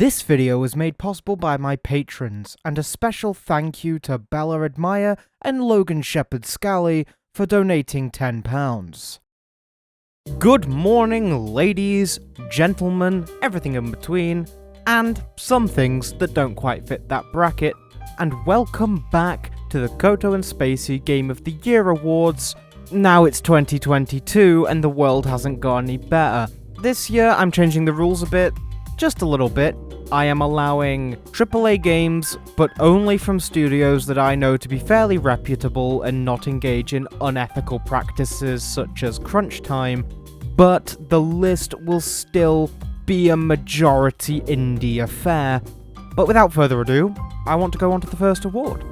This video was made possible by my patrons, and a special thank you to Bella Admire and Logan Shepherd Scally for donating £10. Good morning, ladies, gentlemen, everything in between, and some things that don't quite fit that bracket, and welcome back to the Koto and Spacey Game of the Year Awards. Now it's 2022 and the world hasn't got any better. This year I'm changing the rules a bit, just a little bit. I am allowing AAA games, but only from studios that I know to be fairly reputable and not engage in unethical practices such as crunch time, but the list will still be a majority indie affair. But without further ado, I want to go on to the first award.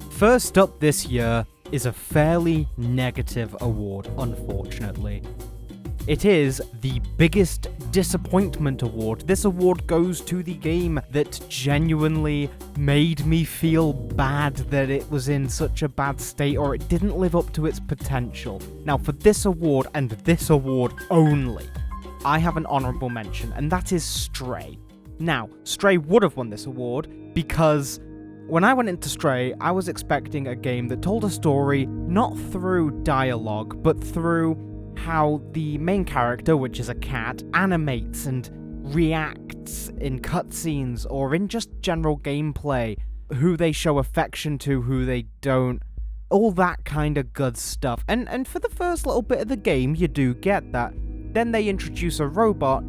First up this year is a fairly negative award, unfortunately. It is the biggest disappointment award. This award goes to the game that genuinely made me feel bad that it was in such a bad state or it didn't live up to its potential. Now, for this award and this award only, I have an honorable mention, and that is Stray. Now, Stray would have won this award because when I went into Stray, I was expecting a game that told a story not through dialogue, but through how the main character, which is a cat, animates and reacts in cutscenes or in just general gameplay, who they show affection to, who they don't, all that kind of good stuff. And for the first little bit of the game, you do get that. Then they introduce a robot,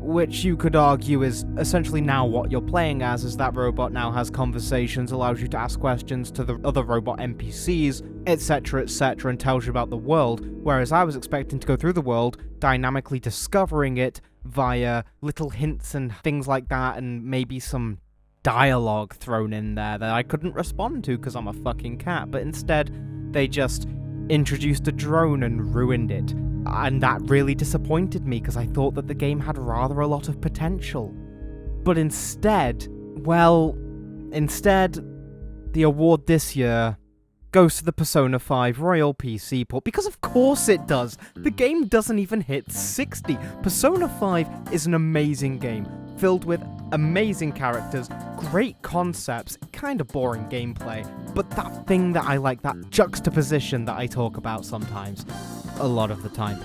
which you could argue is essentially now what you're playing as that robot now has conversations, allows you to ask questions to the other robot NPCs, etc, and tells you about the world, whereas I was expecting to go through the world, dynamically discovering it via little hints and things like that, and maybe some dialogue thrown in there that I couldn't respond to because I'm a fucking cat, but instead they just introduced a drone and ruined it. And that really disappointed me because I thought that the game had rather a lot of potential. But instead, the award this year goes to the Persona 5 Royal PC port, because of course it does! The game doesn't even hit 60! Persona 5 is an amazing game, filled with amazing characters, great concepts, kind of boring gameplay, but that thing that I like, that juxtaposition that I talk about sometimes, a lot of the time,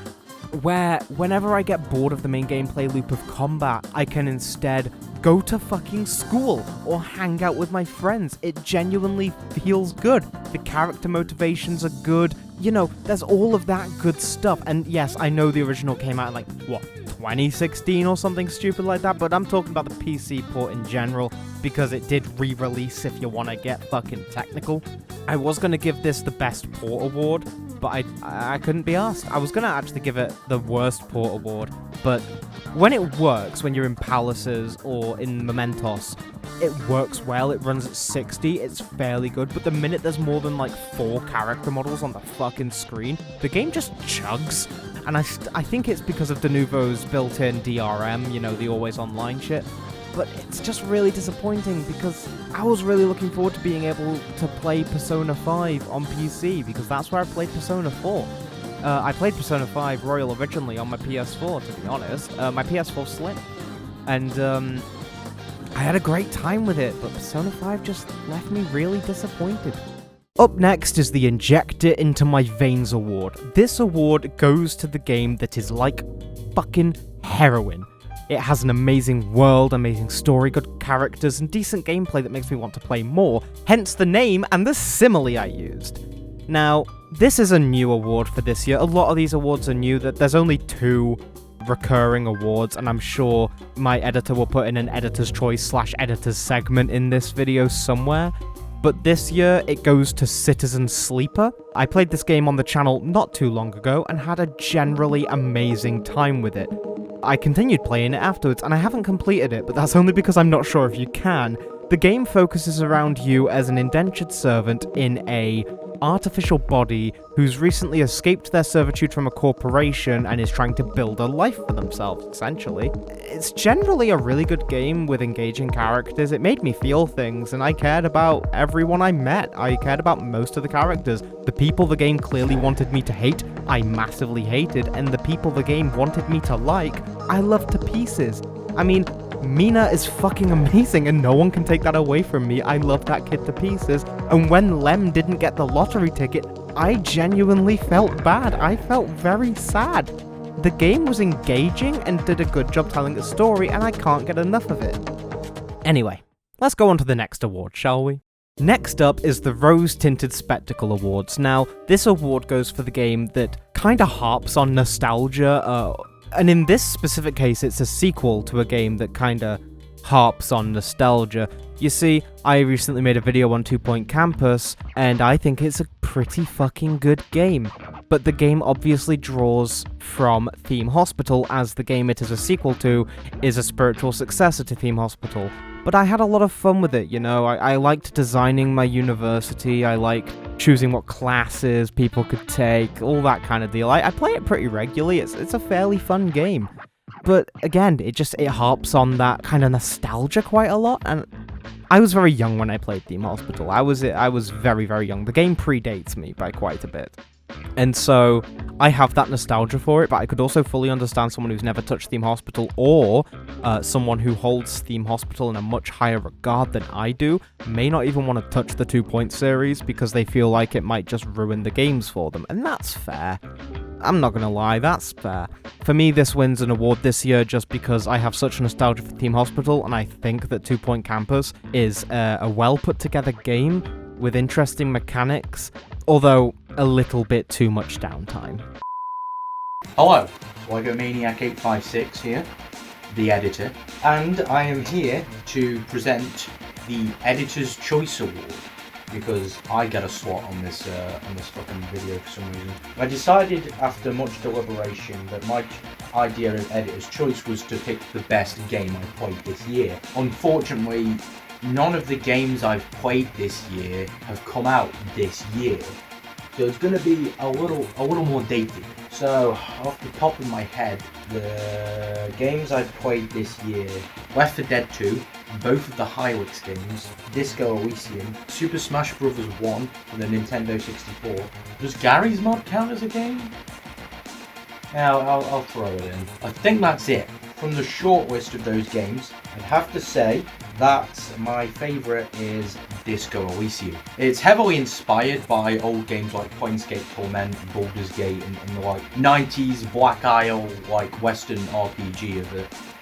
where whenever I get bored of the main gameplay loop of combat, I can instead go to fucking school or hang out with my friends. It genuinely feels good. The character motivations are good. You know, there's all of that good stuff. And yes, I know the original came out in 2016 or something stupid like that, but I'm talking about the PC port in general because it did re-release if you want to get fucking technical. I was going to give this the best port award, but I couldn't be asked. I was going to actually give it the worst port award, but when it works, when you're in Palaces or in Mementos, it works well, it runs at 60, it's fairly good, but the minute there's more than 4 character models on the fucking screen, the game just chugs. And I think it's because of Denuvo's built-in DRM, you know, the always online shit. But it's just really disappointing because I was really looking forward to being able to play Persona 5 on PC because that's where I played Persona 4. I played Persona 5 Royal originally on my PS4, to be honest, my PS4 Slim. And I had a great time with it, but Persona 5 just left me really disappointed. Up next is the Inject It Into My Veins award. This award goes to the game that is like fucking heroin. It has an amazing world, amazing story, good characters, and decent gameplay that makes me want to play more, hence the name and the simile I used. Now, this is a new award for this year. A lot of these awards are new, that there's only 2 recurring awards, and I'm sure my editor will put in an editor's choice / editor's segment in this video somewhere. But this year, it goes to Citizen Sleeper. I played this game on the channel not too long ago and had a generally amazing time with it. I continued playing it afterwards, and I haven't completed it, but that's only because I'm not sure if you can. The game focuses around you as an indentured servant in a artificial body who's recently escaped their servitude from a corporation and is trying to build a life for themselves, essentially. It's generally a really good game with engaging characters. It made me feel things, and I cared about everyone I met. I cared about most of the characters. The people the game clearly wanted me to hate, I massively hated, and the people the game wanted me to like, I loved to pieces. I mean, Mina is fucking amazing, and no one can take that away from me. I love that kid to pieces. And when Lem didn't get the lottery ticket, I genuinely felt bad. I felt very sad. The game was engaging and did a good job telling a story, and I can't get enough of it. Anyway, let's go on to the next award, shall we? Next up is the Rose Tinted Spectacle Awards. Now, this award goes for the game that kinda harps on nostalgia, and in this specific case, it's a sequel to a game that kinda harps on nostalgia. You see, I recently made a video on 2 Point Campus, and I think it's a pretty fucking good game. But the game obviously draws from Theme Hospital, as the game it is a sequel to is a spiritual successor to Theme Hospital. But I had a lot of fun with it, you know, I liked designing my university, I liked choosing what classes people could take, all that kind of deal. I play it pretty regularly, it's a fairly fun game. But again, it harps on that kind of nostalgia quite a lot, and I was very young when I played Theme Hospital. I was very, very young. The game predates me by quite a bit. And so, I have that nostalgia for it, but I could also fully understand someone who's never touched Theme Hospital, or someone who holds Theme Hospital in a much higher regard than I do, may not even want to touch the 2 Point series because they feel like it might just ruin the games for them, and that's fair. I'm not gonna lie, that's fair. For me, this wins an award this year just because I have such nostalgia for Theme Hospital, and I think that 2 Point Campus is a well put together game with interesting mechanics, although a little bit too much downtime. Hello, LegoManiac856 here, the editor, and I am here to present the Editor's Choice Award, because I get a slot on this fucking video for some reason. I decided after much deliberation that my idea of Editor's Choice was to pick the best game I played this year. Unfortunately, none of the games I've played this year have come out this year, so it's going to be a little more dated. So, off the top of my head, the games I've played this year: Left 4 Dead 2, both of the Hylix games, Disco Elysium, Super Smash Bros. 1 for the Nintendo 64. Does Gary's Mod count as a game? Yeah, I'll throw it in. I think that's it. From the short list of those games, I'd have to say that my favourite is Disco Elysium. It's heavily inspired by old games like Planescape Torment, Baldur's Gate, and the like 90s Black Isle like Western RPG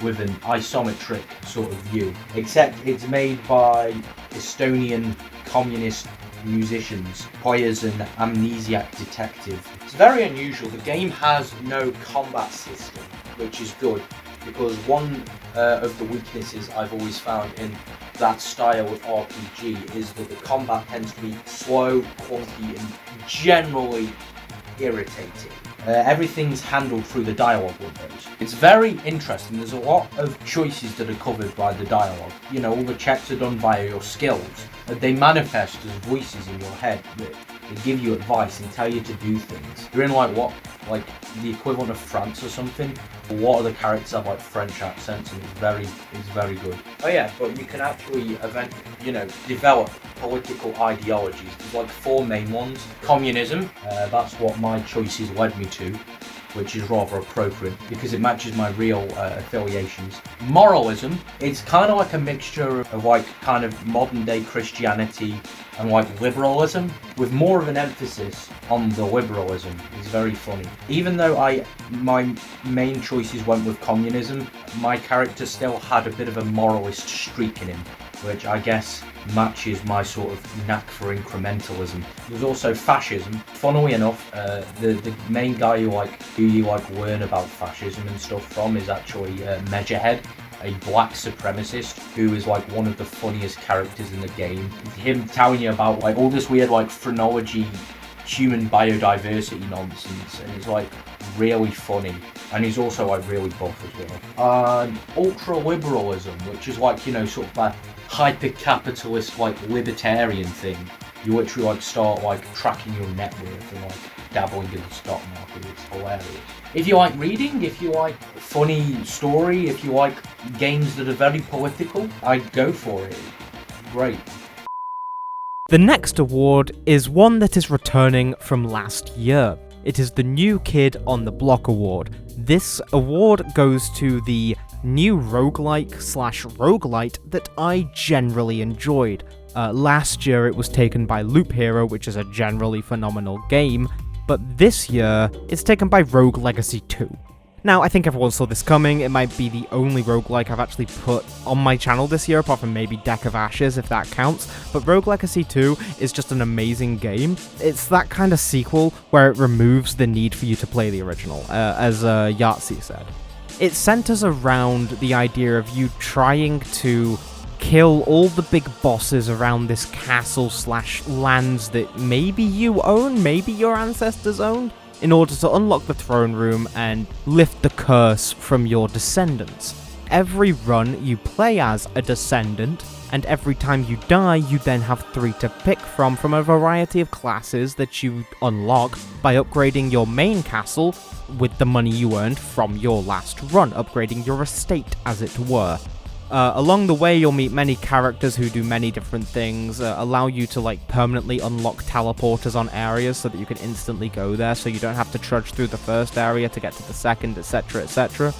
with an isometric sort of view. Except it's made by Estonian communist musicians, players an amnesiac detective. It's very unusual. The game has no combat system, which is good, because one of the weaknesses I've always found in that style of RPG is that the combat tends to be slow, clunky, and generally irritating. Everything's handled through the dialogue windows. It's very interesting. There's a lot of choices that are covered by the dialogue. You know, all the checks are done via your skills. They manifest as voices in your head that they give you advice and tell you to do things. You're in like the equivalent of France or something. A lot of the characters have like French accents, and it's very good. Oh yeah, but you can actually develop political ideologies. There's like 4 main ones. Communism, that's what my choices led me to, which is rather appropriate because it matches my real affiliations. Moralism, it's kind of like a mixture of like kind of modern day Christianity and like liberalism, with more of an emphasis on the liberalism. It's very funny. Even though my main choices went with communism, my character still had a bit of a moralist streak in him, which I guess matches my sort of knack for incrementalism. There's also fascism. Funnily enough, the main guy who you learn about fascism and stuff from is actually Measurehead, a black supremacist who is like one of the funniest characters in the game. Him telling you about like all this weird like phrenology, human biodiversity nonsense, and it's like really funny. And he's also like really buff as well. Ultra-liberalism, which is like, sort of a hyper-capitalist like libertarian thing. You literally like start like tracking your net worth and like dabbling in the stock market. It's hilarious. If you like reading, if you like funny story, if you like games that are very political, I'd go for it. Great. The next award is one that is returning from last year. It is the New Kid on the Block award. This award goes to the new roguelike/roguelite that I generally enjoyed. Last year it was taken by Loop Hero, which is a generally phenomenal game, but this year it's taken by Rogue Legacy 2. Now, I think everyone saw this coming. It might be the only roguelike I've actually put on my channel this year, apart from maybe Deck of Ashes, if that counts. But Rogue Legacy 2 is just an amazing game. It's that kind of sequel where it removes the need for you to play the original, as Yahtzee said. It centers around the idea of you trying to kill all the big bosses around this castle/lands that maybe you own, maybe your ancestors owned, in order to unlock the throne room and lift the curse from your descendants. Every run you play as a descendant, and every time you die you then have 3 to pick from a variety of classes that you unlock by upgrading your main castle with the money you earned from your last run, upgrading your estate as it were. Along the way, you'll meet many characters who do many different things, allow you to permanently unlock teleporters on areas so that you can instantly go there, so you don't have to trudge through the first area to get to the second, etc, etc.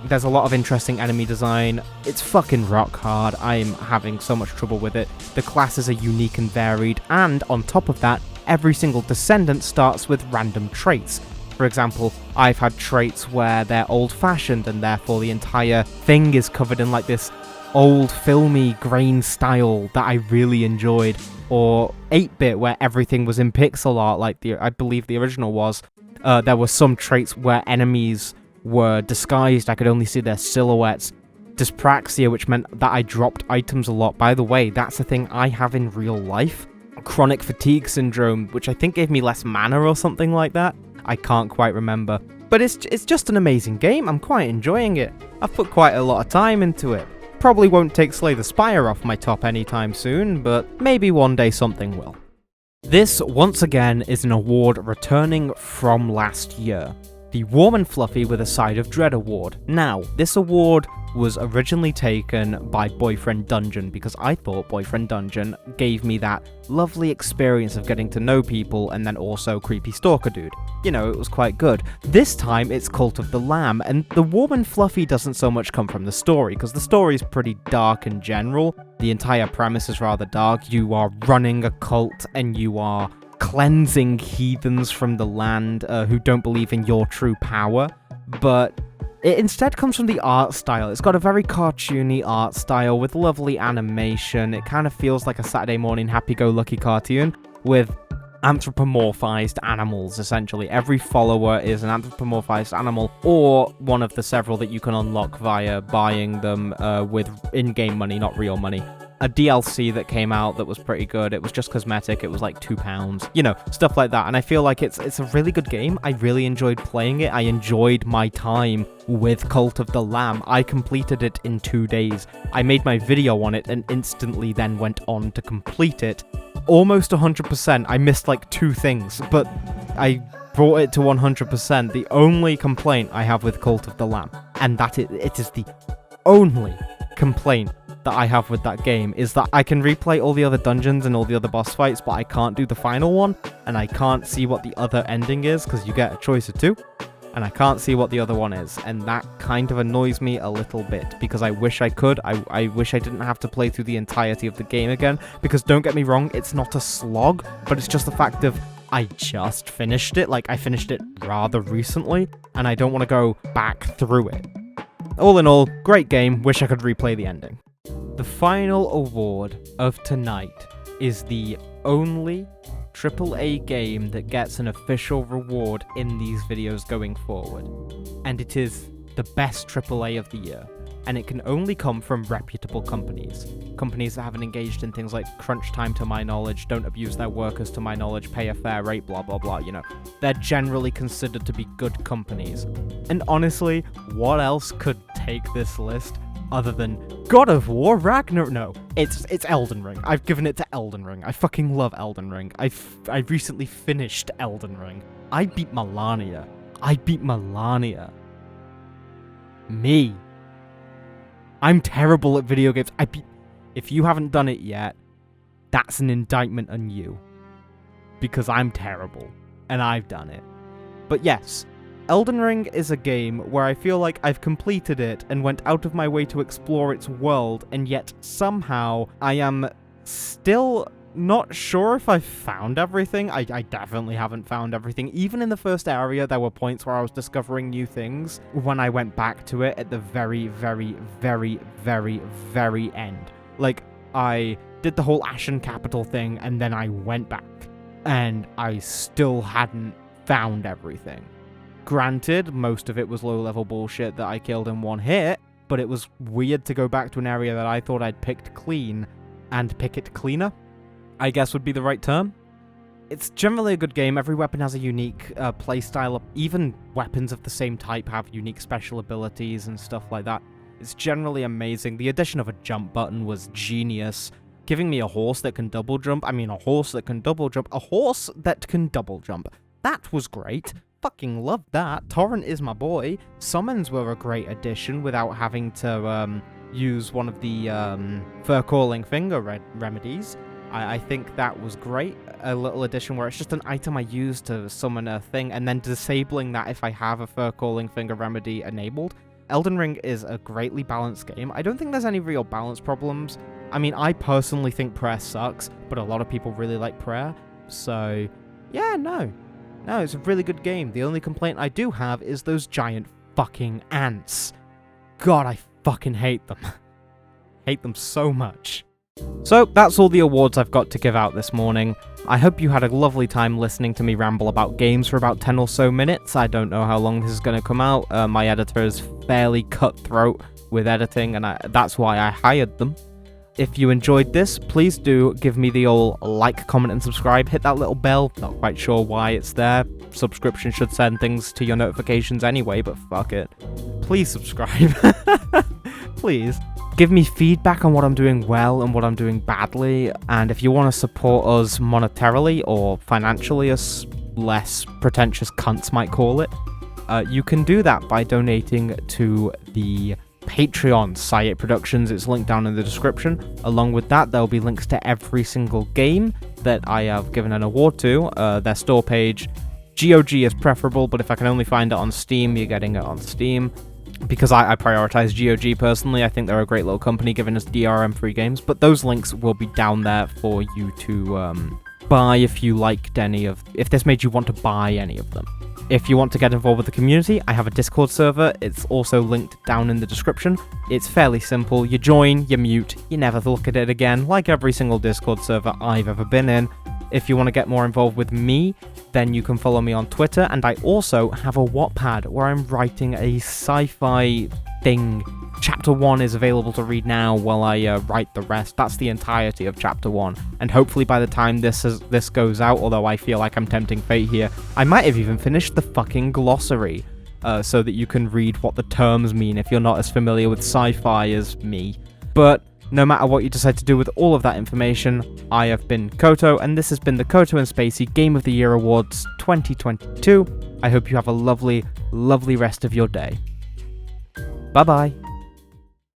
There's a lot of interesting enemy design. It's fucking rock hard. I'm having so much trouble with it. The classes are unique and varied, and on top of that, every single descendant starts with random traits. For example, I've had traits where they're old-fashioned and therefore the entire thing is covered in this old filmy grain style that I really enjoyed, or 8-bit where everything was in pixel art I believe the original was. There were some traits where enemies were disguised, I could only see their silhouettes. Dyspraxia, which meant that I dropped items a lot. By the way, that's a thing I have in real life. Chronic fatigue syndrome, which I think gave me less mana or something like that. I can't quite remember. But it's just an amazing game. I'm quite enjoying it. I've put quite a lot of time into it. Probably won't take Slay the Spire off my top anytime soon, but maybe one day something will. This, once again, is an award returning from last year. The Warm and Fluffy with a Side of Dread award. Now, this award was originally taken by Boyfriend Dungeon because I thought Boyfriend Dungeon gave me that lovely experience of getting to know people and then also Creepy Stalker Dude. You know, it was quite good. This time it's Cult of the Lamb, and the Warm and Fluffy doesn't so much come from the story because the story is pretty dark in general. The entire premise is rather dark. You are running a cult and you are cleansing heathens from the land who don't believe in your true power, but it instead comes from the art style. It's got a very cartoony art style with lovely animation. It kind of feels like a Saturday morning happy-go-lucky cartoon with anthropomorphized animals, essentially. Every follower is an anthropomorphized animal, or one of the several that you can unlock via buying them with in-game money, not real money. A DLC that came out that was pretty good. It was just cosmetic. It was like £2. You know, stuff like that. And I feel like it's a really good game. I really enjoyed playing it. I enjoyed my time with Cult of the Lamb. I completed it in 2 days. I made my video on it and instantly then went on to complete it. Almost 100%. I missed like 2 things, but I brought it to 100%. The only complaint I have with Cult of the Lamb, and that it is the only complaint that I have with that game, is that I can replay all the other dungeons and all the other boss fights, but I can't do the final one, and I can't see what the other ending is, because you get a choice of 2, and I can't see what the other one is, and that kind of annoys me a little bit, because I wish I could. I wish I didn't have to play through the entirety of the game again, because don't get me wrong, it's not a slog, but it's just the fact of I just finished it. I finished it rather recently, and I don't want to go back through it. All in all, great game. Wish I could replay the ending. The final award of tonight is the only AAA game that gets an official reward in these videos going forward. And it is the best AAA of the year. And it can only come from reputable companies. Companies that haven't engaged in things like crunch time to my knowledge, don't abuse their workers to my knowledge, pay a fair rate, blah blah blah, you know. They're generally considered to be good companies. And honestly, what else could take this list other than God of War Ragnarok? No, it's Elden Ring. I've given it to Elden Ring. I fucking love Elden Ring. I recently finished Elden Ring. I beat Melania. Me. I'm terrible at video games. If you haven't done it yet, that's an indictment on you. Because I'm terrible. And I've done it. But yes, Elden Ring is a game where I feel like I've completed it and went out of my way to explore its world, and yet somehow I am still not sure if I've found everything. I definitely haven't found everything. Even in the first area, there were points where I was discovering new things when I went back to it at the very, very, very, very, very end. Like, I did the whole Ashen Capital thing, and then I went back, and I still hadn't found everything. Granted, most of it was low-level bullshit that I killed in one hit, but it was weird to go back to an area that I thought I'd picked clean and pick it cleaner, I guess would be the right term. It's generally a good game. Every weapon has a unique playstyle. Even weapons of the same type have unique special abilities and stuff like that. It's generally amazing. The addition of a jump button was genius. Giving me a horse that can double jump. A horse that can double jump. A horse that can double jump. That was great. Fucking loved that. Torrent is my boy. Summons were a great addition without having to use one of the fur-calling finger remedies. I think that was great. A little addition where it's just an item I use to summon a thing, and then disabling that if I have a fur-calling finger remedy enabled. Elden Ring is a greatly balanced game. I don't think there's any real balance problems. I personally think prayer sucks, but a lot of people really like prayer. So, yeah, no, it's a really good game. The only complaint I do have is those giant fucking ants. God, I fucking hate them. Hate them so much. So, that's all the awards I've got to give out this morning. I hope you had a lovely time listening to me ramble about games for about 10 or so minutes. I don't know how long this is going to come out. My editor is fairly cutthroat with editing, and that's why I hired them. If you enjoyed this, please do give me the old like, comment, and subscribe. Hit that little bell. Not quite sure why it's there. Subscription should send things to your notifications anyway, but fuck it. Please subscribe. Please. Give me feedback on what I'm doing well and what I'm doing badly, and if you want to support us monetarily or financially, as less pretentious cunts might call it, you can do that by donating to the Patreon, Sci8 Productions. It's linked down in the description. Along with that, there'll be links to every single game that I have given an award to, their store page. GOG is preferable, but if I can only find it on Steam, you're getting it on Steam. Because I prioritize GOG personally. I think they're a great little company giving us DRM-free games, but those links will be down there for you to buy if you liked if this made you want to buy any of them. If you want to get involved with the community, I have a Discord server. It's also linked down in the description. It's fairly simple. You join, you mute, you never look at it again, like every single Discord server I've ever been in. If you want to get more involved with me, then you can follow me on Twitter, and I also have a Wattpad where I'm writing a sci-fi thing. Chapter 1 is available to read now while I write the rest. That's the entirety of Chapter 1, and hopefully by the time this goes out, although I feel like I'm tempting fate here, I might have even finished the fucking glossary, so that you can read what the terms mean if you're not as familiar with sci-fi as me. But no matter what you decide to do with all of that information, I have been Koto, and this has been the Koto and Spacey Game of the Year Awards 2022. I hope you have a lovely, lovely rest of your day. Bye-bye.